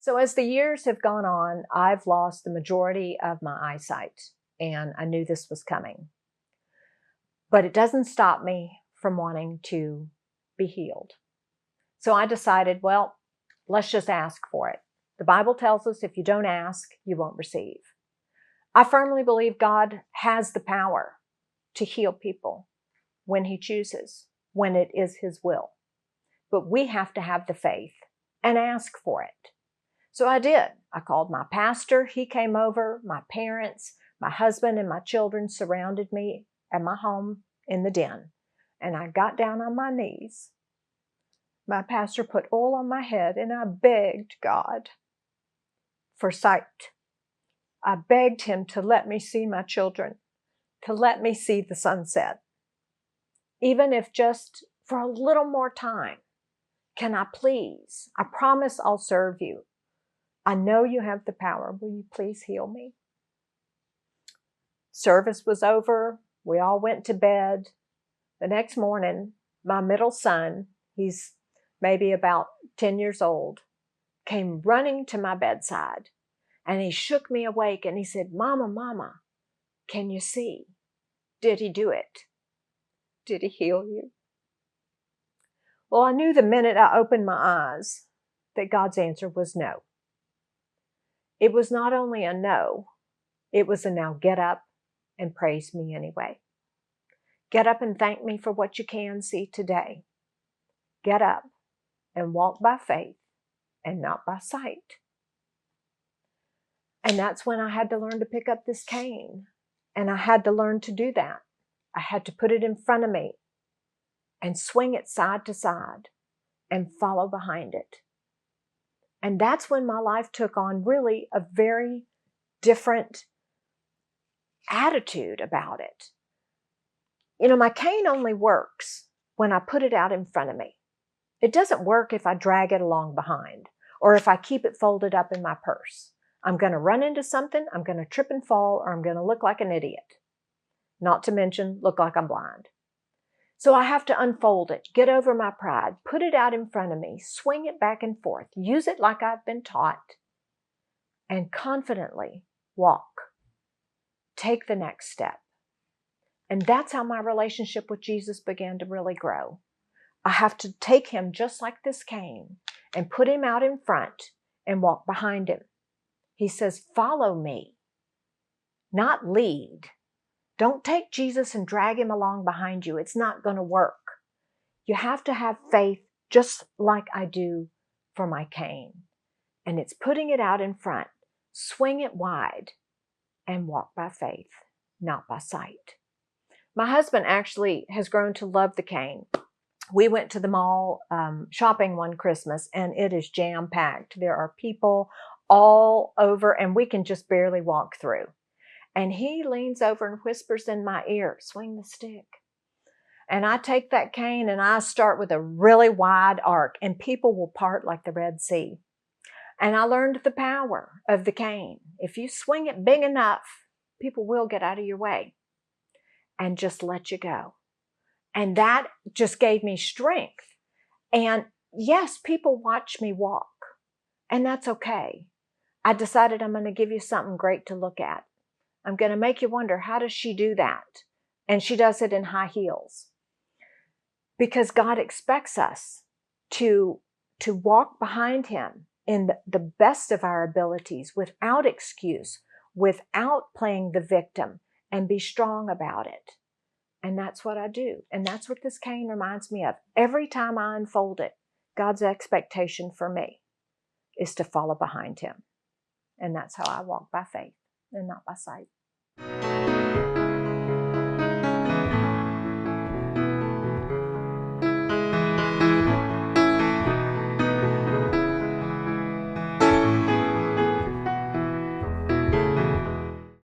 So as the years have gone on, I've lost the majority of my eyesight, and I knew this was coming. But it doesn't stop me from wanting to be healed. So I decided, well, let's just ask for it. The Bible tells us if you don't ask, you won't receive. I firmly believe God has the power to heal people when He chooses, when it is His will. But we have to have the faith and ask for it. So I did. I called my pastor. He came over. My parents, my husband, and my children surrounded me at my home in the den. And I got down on my knees. My pastor put oil on my head, and I begged God for sight. I begged Him to let me see my children, to let me see the sunset. Even if just for a little more time. Can I please? I promise I'll serve you. I know you have the power. Will you please heal me? Service was over. We all went to bed. The next morning, my middle son, he's maybe about 10 years old, came running to my bedside, and he shook me awake and he said, "Mama, Mama, can you see? Did He do it? Did He heal you?" Well, I knew the minute I opened my eyes that God's answer was no. It was not only a no, it was a now get up and praise me anyway. Get up and thank me for what you can see today. Get up and walk by faith and not by sight. And that's when I had to learn to pick up this cane. And I had to learn to do that. I had to put it in front of me and swing it side to side and follow behind it. And that's when my life took on really a very different attitude about it. You know, my cane only works when I put it out in front of me. It doesn't work if I drag it along behind or if I keep it folded up in my purse. I'm going to run into something, I'm going to trip and fall, or I'm going to look like an idiot. Not to mention, look like I'm blind. So I have to unfold it, get over my pride, put it out in front of me, swing it back and forth, use it like I've been taught, and confidently walk. Take the next step. And that's how my relationship with Jesus began to really grow. I have to take Him just like this cane and put Him out in front and walk behind Him. He says, follow me, not lead. Don't take Jesus and drag Him along behind you. It's not going to work. You have to have faith just like I do for my cane. And it's putting it out in front, swing it wide, and walk by faith, not by sight. My husband actually has grown to love the cane. We went to the mall shopping one Christmas, and it is jam-packed. There are people all over, and we can just barely walk through. And he leans over and whispers in my ear, "Swing the stick." And I take that cane and I start with a really wide arc, and people will part like the Red Sea. And I learned the power of the cane. If you swing it big enough, people will get out of your way and just let you go. And that just gave me strength. And yes, people watch me walk, and that's okay. I decided I'm going to give you something great to look at. I'm going to make you wonder, how does she do that? And she does it in high heels. Because God expects us to walk behind Him in the best of our abilities, without excuse, without playing the victim, and be strong about it. And that's what I do. And that's what this cane reminds me of. Every time I unfold it, God's expectation for me is to follow behind Him. And that's how I walk by faith and not by sight.